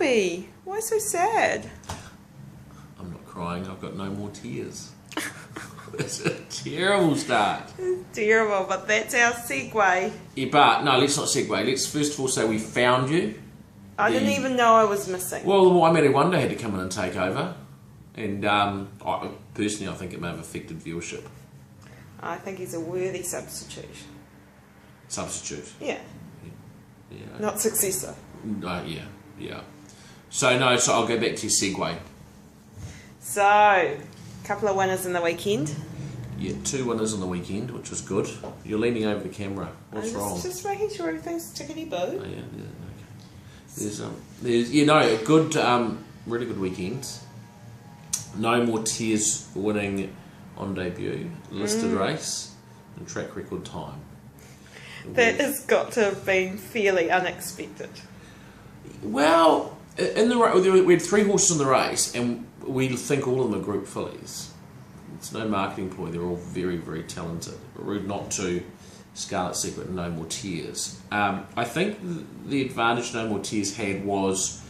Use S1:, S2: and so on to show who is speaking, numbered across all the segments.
S1: Albie, why so sad?
S2: I'm not crying, I've got no more tears. It's a terrible start.
S1: It's terrible, but that's our segue.
S2: Yeah, but no, let's not segue. Let's first of all say we found you.
S1: I didn't even know I was missing.
S2: Well, the Waimea Wonder had to come in and take over. And personally, I think it may have affected viewership.
S1: I think he's a worthy substitute.
S2: Substitute?
S1: Yeah.
S2: Yeah.
S1: Not successor.
S2: Yeah. So I'll go back to your segue.
S1: So, a couple of winners in the weekend.
S2: Yeah, 2 winners on the weekend, which was good. You're leaning over the camera. What's wrong?
S1: Just making sure everything's tickety-boo.
S2: Oh, yeah, okay. There's good, really good weekends. No more tears winning on debut, listed race, and track record time.
S1: That has got to have been fairly unexpected.
S2: Well, we had 3 horses in the race, and we think all of them are Group fillies. It's no marketing ploy, they're all very, very talented. Rude not to Scarlet Secret and No More Tears. I think the advantage No More Tears had was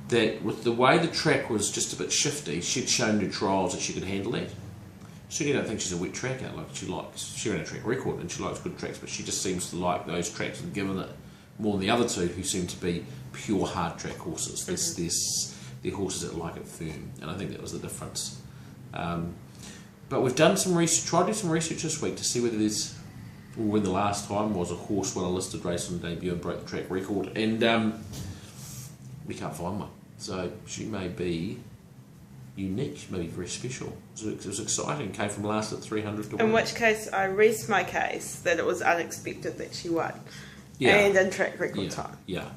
S2: that with the way the track was just a bit shifty, she'd shown new trials that she could handle that. So you don't think she's a wet tracker, she ran a track record and she likes good tracks, but she just seems to like those tracks and given it more than the other 2 who seem to be pure hard track horses. They're horses that like it firm, and I think that was the difference. But we've done some research, tried to do some research this week to see whether there's, or when the last time was a horse won a listed race on debut and broke the track record, and we can't find one. So she may be unique, she may be very special. It was exciting, came from last at 300 to 1.
S1: In which case, I rest my case that it was unexpected that she won.
S2: Yeah.
S1: And in track record time.
S2: Yeah,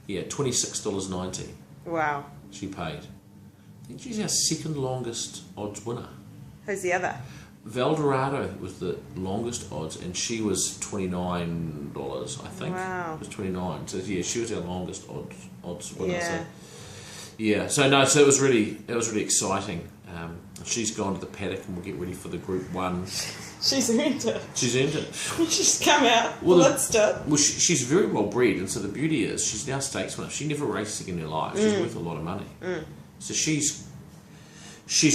S2: $26.90.
S1: Wow.
S2: She paid. I think she's our second longest odds winner.
S1: Who's the other?
S2: Veldorado was the longest odds, and she was $29, I think.
S1: Wow.
S2: It was 29. So yeah, she was our longest odds winner.
S1: Yeah.
S2: So it was really exciting. She's gone to the paddock, and we'll get ready for the Group 1.
S1: She's earned it.
S2: She's earned it.
S1: She's come out.
S2: Well,
S1: she's
S2: very well bred, and so the beauty is she's now stakes winner. She never raced again in her life. She's worth a lot of money. So she's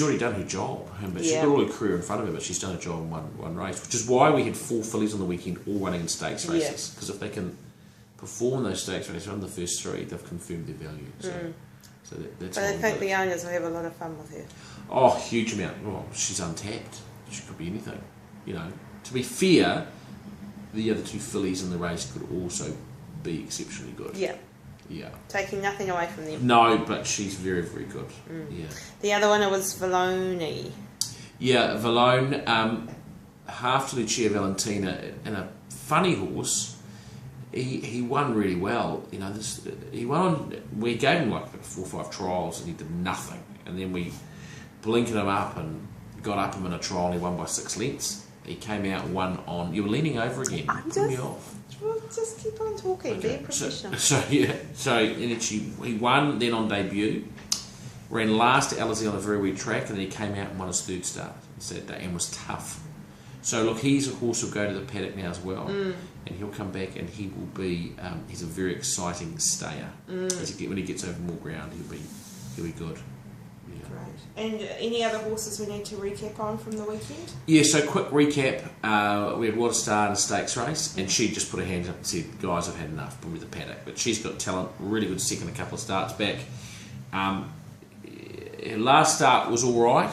S2: already done her job, but she's got all her career in front of her. But she's done her job in one race, which is why we had 4 fillies on the weekend, all running in stakes races. Because if they can perform those stakes races, run the first 3, they've confirmed their value. So that's.
S1: But I think the owners will have a lot of fun with her.
S2: Oh, huge amount. Well, she's untapped. She could be anything. To be fair, the other 2 fillies in the race could also be exceptionally good. Yeah. Taking
S1: nothing away from them.
S2: No, but she's very, very good. Yeah.
S1: The other winner was Valone.
S2: Yeah, Valone, half to Lucia Valentina, and a funny horse. He won really well. He won. We gave him like 4 or 5 trials, and he did nothing. And then we blinkered him up and got him in a trial, and he won by 6 lengths. He came out and won on. You were leaning over again.
S1: I'm just keep on talking. Okay. Be professional.
S2: So he won then on debut. Ran last at Alizé on a very weak track, and then he came out and won his 3rd start Saturday and was tough. So look, he's a horse who'll go to the paddock now as well, and he'll come back and he will be. He's a very exciting stayer. When he gets over more ground, he'll be good. Yeah.
S1: Great. And any other horses we need to recap on from the weekend?
S2: Yeah. So quick recap: we had Waterstar in a stakes race, and she just put her hands up and said, "Guys, I've had enough." Probably the paddock, but she's got talent. Really good second, a couple of starts back. Her last start was all right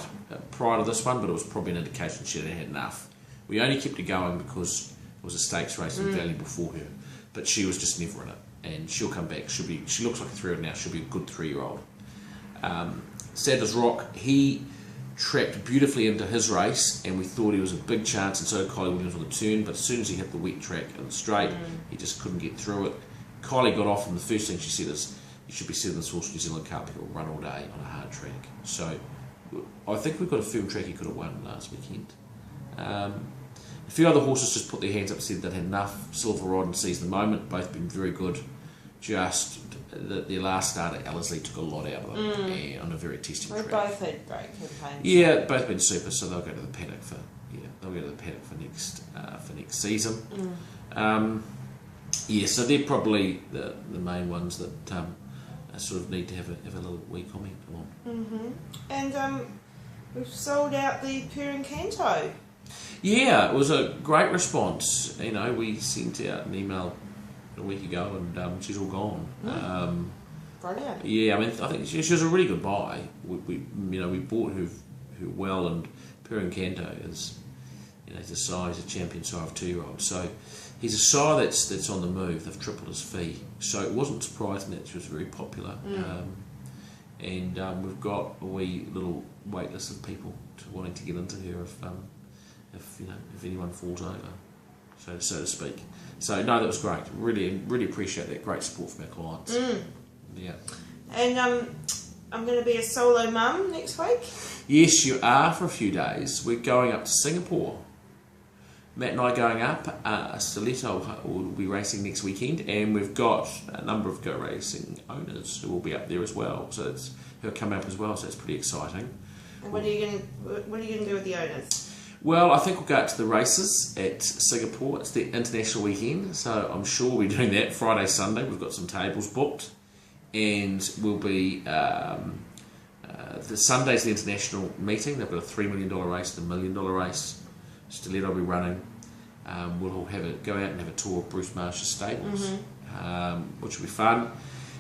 S2: prior to this one, but it was probably an indication she had had enough. We only kept her going because it was a stakes race in Valley before her, but she was just never in it, and she'll come back. She looks like a 3-year-old now. She'll be a good 3-year-old. Sadler's Rock, he tracked beautifully into his race, and we thought he was a big chance, and so did Kylie Williams on the turn, but as soon as he hit the wet track and the straight, he just couldn't get through it. Kylie got off, and the first thing she said is, "You should be setting this horse New Zealand Cup, he'll run all day on a hard track." So I think we've got a firm track he could have won last weekend. A few other horses just put their hands up and said they'd had enough. Silver Rod and Seize the Moment, both been very good. Just their last start at Ellerslie took a lot out of them on a very testing track.
S1: They both had great campaigns.
S2: Yeah, both been super, so they'll go to the paddock for next season. So they're probably the main ones that sort of need to have a little wee comment on.
S1: And we've sold out the Purincanto.
S2: Yeah, it was a great response. You know, we sent out an email a week ago, and she's all gone.
S1: Brilliant.
S2: Yeah, I mean, I think she was a really good buy. We bought her well, and Purincanto is, he's a sire, he's a champion sire of 2-year-olds. So he's a sire that's on the move. They've tripled his fee, so it wasn't surprising that she was very popular. And we've got a wee little wait list of people wanting to get into her if anyone falls over, so to speak. So no, that was great. Really appreciate that. Great support from our clients. Yeah.
S1: And I'm going to be a solo mum next week.
S2: Yes, you are for a few days. We're going up to Singapore. Matt and I are going up. Stiletto will be racing next weekend, and we've got a number of Go Racing owners who will be up there as well. So who'll come up as well. So it's pretty exciting.
S1: And what are you going to do with the owners?
S2: Well, I think we'll go out to the races at Singapore. It's the international weekend, so I'm sure we'll be doing that Friday, Sunday. We've got some tables booked, and we'll be the Sunday's the international meeting. They've got a $3 million race, and a $1 million race. Stiletto will be running. We'll all go out and have a tour of Bruce Marsh's stables, which will be fun.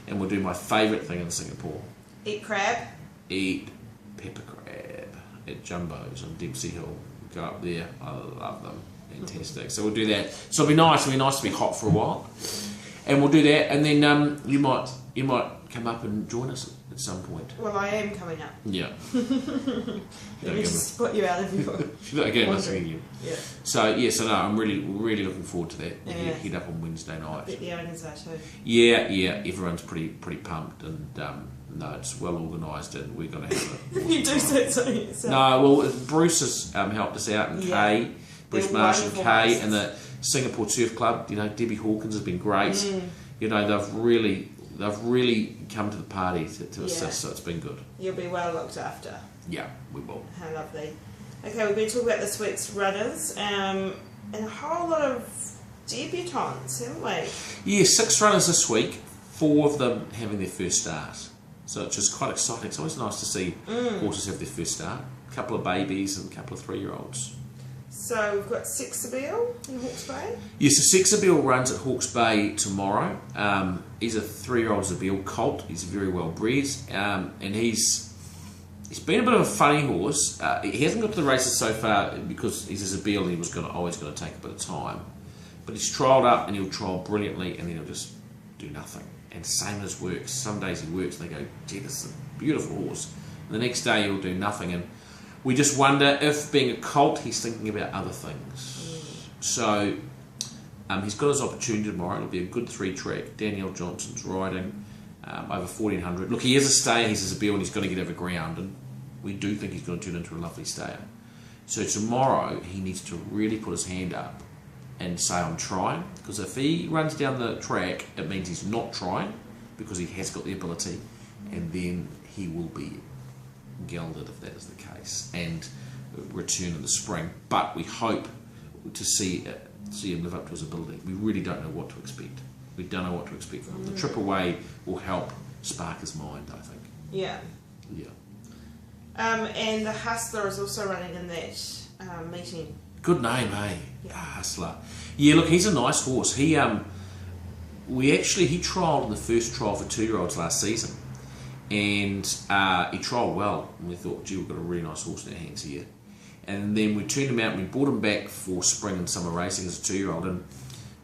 S2: And we'll do my favourite thing in Singapore.
S1: Eat crab.
S2: Eat pepper crab at Jumbo's on Dempsey Hill. Go up there. I love them. Fantastic. So we'll do that. So it'll be nice. It'll be nice to be hot for a while. And we'll do that. And then you might come up and join us at some point.
S1: Well, I am coming up.
S2: Yeah.
S1: Let me just put you out of your...
S2: Again, listening you.
S1: Yeah.
S2: So no, I'm really looking forward to that.
S1: Yeah.
S2: Head up on Wednesday night.
S1: I bet the owners are too.
S2: Yeah. Everyone's pretty pumped, and no, it's well organised, and we're going to have a...
S1: You do say so yourself.
S2: No, well, Bruce has helped us out, and Kay, Bruce Marsh and Kay, and the Singapore Surf Club. Debbie Hawkins has been great. They've really come to the party to assist, so it's been good.
S1: You'll be well looked after.
S2: Yeah, we will.
S1: How lovely. Okay, we're going to talk about this week's runners, and a whole lot of debutants, haven't we?
S2: Yeah, 6 runners this week, 4 of them having their first start. So it's just quite exciting. It's always nice to see horses have their first start. A couple of babies and a couple of 3-year-olds.
S1: So we've got Sexabeel in Hawke's Bay.
S2: Yes, so Sexabeel runs at Hawke's Bay tomorrow. He's a 3-year-old Zabeel colt. He's very well bred, and he's been a bit of a funny horse. He hasn't got to the races so far because he's a Zabeel and he was always going to take a bit of time. But he's trialled up, and he'll trial brilliantly, and then he'll just do nothing. And same as works. Some days he works and they go, gee, this is a beautiful horse. And the next day he'll do nothing. And we just wonder if, being a colt, he's thinking about other things. So he's got his opportunity tomorrow. It'll be a good 3-track. Danielle Johnson's riding over 1400. Look, he is a stayer. He's a Zabeel, and he's going to get over ground. And we do think he's going to turn into a lovely stayer. So tomorrow he needs to really put his hand up and say, I'm trying, because if he runs down the track, it means he's not trying, because he has got the ability, and then he will be gelded if that is the case, and return in the spring. But we hope to see him live up to his ability. We really don't know what to expect. We don't know what to expect from him. The trip away will help spark his mind, I think.
S1: Yeah. And the Hustler is also running in that meeting.
S2: Good name, eh?
S1: Yeah.
S2: Hustler. Yeah, look, he's a nice horse. He trialled in the first trial for 2-year-olds last season, and he trialled well. And we thought, gee, we've got a really nice horse in our hands here. And then we turned him out and we brought him back for spring and summer racing as a 2-year-old, and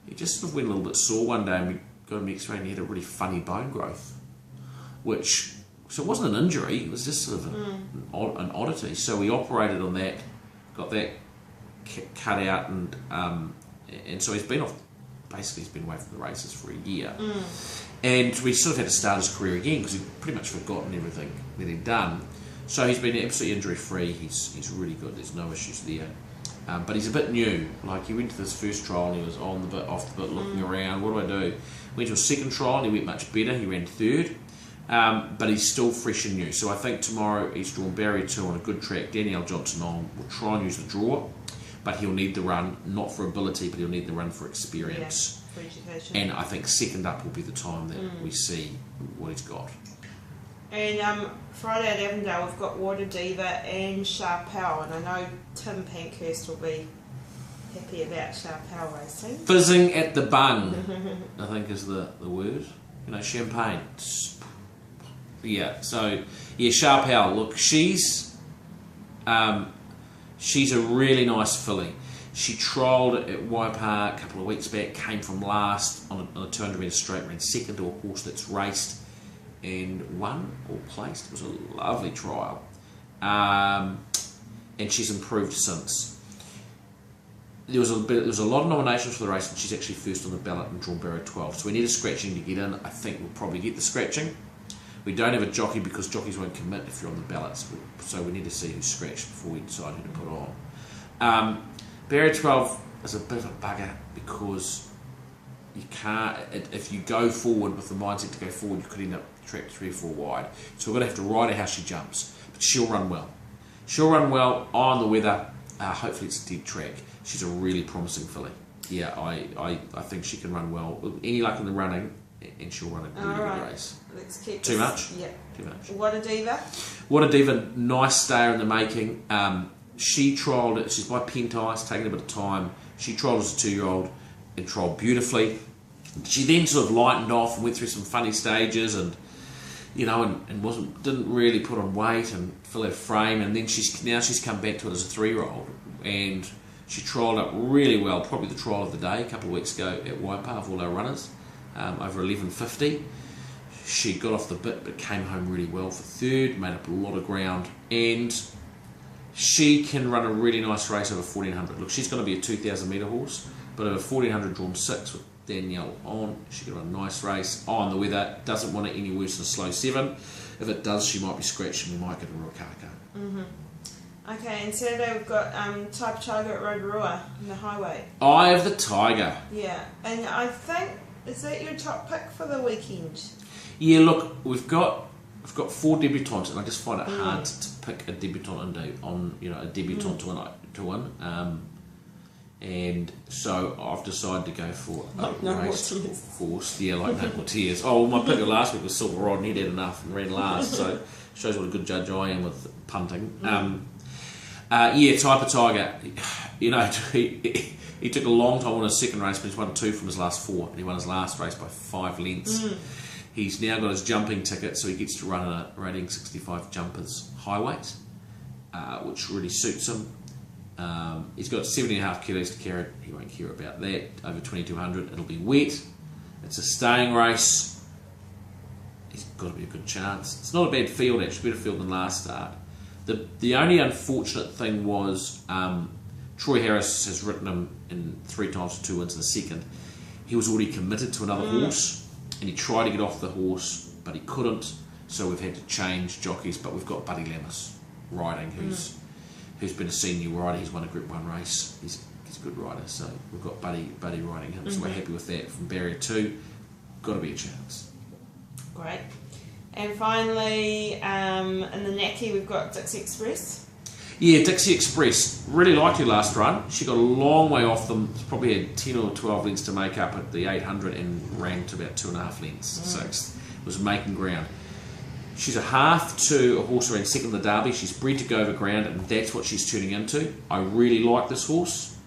S2: he just sort of went a little bit sore one day, and we got him X-ray, and he had a really funny bone growth, so it wasn't an injury, it was just sort of an oddity. So we operated on that, got that cut out, and so he's been off. Basically, he's been away from the races for a year, and we sort of had to start his career again because he'd pretty much forgotten everything that he'd done. So he's been absolutely injury free. He's really good. There's no issues there. But he's a bit new. Like, he went to this first trial and he was on the bit, off the bit, looking around. What do I do? Went to a second trial and he went much better. He ran 3rd. But he's still fresh and new. So I think tomorrow he's drawn barrier 2 on a good track. Danielle Johnson on will try and use the draw, but he'll need the run, not for ability, but he'll need the run for experience.
S1: for education.
S2: And I think second up will be the time that we see what he's got.
S1: And Friday at Avondale, we've got Water Diva and Sharpel, and I know Tim Pankhurst will be happy about Sharpel racing.
S2: Fizzing at the bung, I think is the word. You know, champagne. Yeah, so, yeah, Sharpel, look, she's a really nice filly. She trialled at Waipa a couple of weeks back, came from last on a 200 metre straight, ran second to a horse that's raced and won or placed. It was a lovely trial. And she's improved since. There was a lot of nominations for the race, and she's actually first on the ballot and drawn barrier 12. So we need a scratching to get in. I think we'll probably get the scratching. We don't have a jockey because jockeys won't commit if you're on the ballots. So we need to see who's scratched before we decide who to put on. Barrier 12 is a bit of a bugger because you can't, if you go forward with the mindset to go forward, you could end up trapped 3 or 4 wide. So we're going to have to ride her how she jumps. But she'll run well. She'll run well, eye on the weather. Hopefully it's a dead track. She's a really promising filly. Yeah, I think she can run well. With any luck in the running, and she'll run a really good race.
S1: Let's keep
S2: Too much?
S1: Yeah.
S2: Too much.
S1: Water Diva?
S2: Water Diva, nice stayer in the making. She trialled it. She's by Pentice, taking a bit of time. She trialled as a 2-year-old and trialled beautifully. She then sort of lightened off and went through some funny stages, and you know, and didn't really put on weight and fill her frame. And then she's come back to it as a 3-year-old, and she trialled up really well. Probably the trial of the day a couple of weeks ago at Waipa of all our runners, over 11:50. She got off the bit but came home really well for third, made up a lot of ground, and she can run a really nice race over 1400. Look, she's going to be a 2,000 metre horse, but over 1400 drawn 6 with Danielle on, she can run a nice race. On the weather, doesn't want it any worse than a slow 7. If it does, she might be scratched and we might get a Ruakaka.
S1: Okay, and Saturday we've got Type Tiger at Rotorua in the highway.
S2: Eye of the Tiger.
S1: Yeah, and I think, is that your top pick for the weekend?
S2: Yeah, look, we've got 4 debutantes, and I just find it hard to pick a debutant to win. And so I've decided to go for a race horse. Yeah, like No More Tears. Oh, well, my pick of last week was Silver Rod, and he did enough and ran last, so shows what a good judge I am with punting. Yeah, Type of Tiger. You know, he took a long time on his second race, but he's won 2 from his last 4, and he won his last race by 5 lengths. He's now got his jumping ticket, so he gets to run a rating 65 jumpers high weight, which really suits him. He's got 70.5 kilos to carry. He won't care about that. Over 2200, it'll be wet. It's a staying race. He's got to be a good chance. It's not a bad field, actually, better field than last start. The only unfortunate thing was Troy Harris has ridden him in 3 times for 2 wins in the second. He was already committed to another horse, and he tried to get off the horse, but he couldn't. So we've had to change jockeys. But we've got Buddy Lammas riding, who's been a senior rider. He's won a Group 1 race. He's a good rider. So we've got Buddy riding him. So we're happy with that. From barrier 2, got to be a chance.
S1: Great. And finally, in the Naki, we've got Dixie Express.
S2: Yeah, Dixie Express. Really liked her last run. She got a long way off them. Probably had 10 or 12 lengths to make up at the 800 and ran to about 2.5 lengths. So it was making ground. She's a half to a horse around second in the Derby. She's bred to go over ground, and that's what she's turning into. I really like this horse.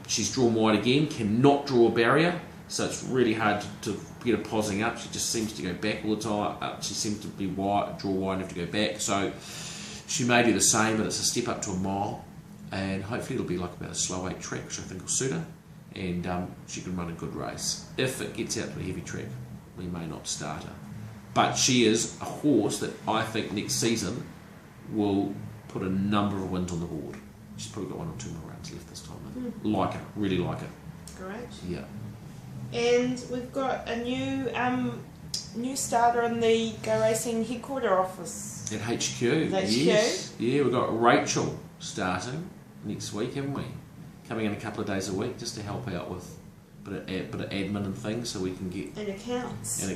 S2: She's drawn wide again, cannot draw a barrier, so it's really hard to get her posing up. She just seems to go back all the time. She seems to be wide, draw wide and have to go back. So she may do the same, but it's a step up to a mile, and hopefully it'll be like about a slow 8 track, which I think will suit her, and she can run a good race. If it gets out to a heavy track, we may not start her. But she is a horse that I think next season will put a number of wins on the board. She's probably got 1 or 2 more rounds left this time. Like her, really like her.
S1: Great.
S2: Yeah.
S1: And we've got a new starter in the Go Racing headquarter office.
S2: At HQ,
S1: HQ?
S2: Yes. Yeah, we've got Rachel starting next week, haven't we? Coming in a couple of days a week just to help out with a bit of admin and things, so we can get
S1: And accounts.
S2: and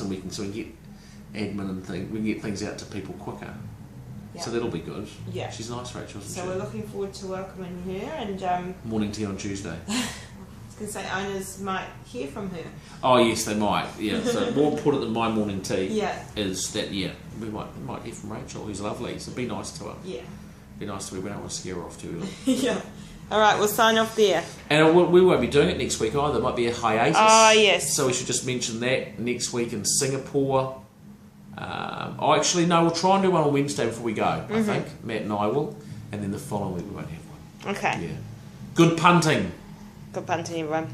S2: we can get admin and things. We can get things out to people quicker.
S1: Yeah.
S2: So that'll be good.
S1: Yeah.
S2: She's nice, Rachel, isn't
S1: So
S2: she?
S1: we're looking forward to welcoming her, and
S2: Morning tea on Tuesday.
S1: was going to say owners might hear from her.
S2: Oh yes, they might. Yeah. So more important than my morning tea
S1: Yeah.
S2: is that we might hear from Rachel, who's lovely. So be nice to her.
S1: Yeah.
S2: Be nice to her. We don't want to scare her off too early.
S1: Yeah. All right, we'll sign off there.
S2: And we won't be doing it next week either. There might be a hiatus.
S1: Oh, yes.
S2: So we should just mention that next week in Singapore. We'll try and do one on Wednesday before we go. I think Matt and I will, and then the following week we won't have one.
S1: Okay.
S2: Yeah. Good punting.
S1: Good punting, everyone.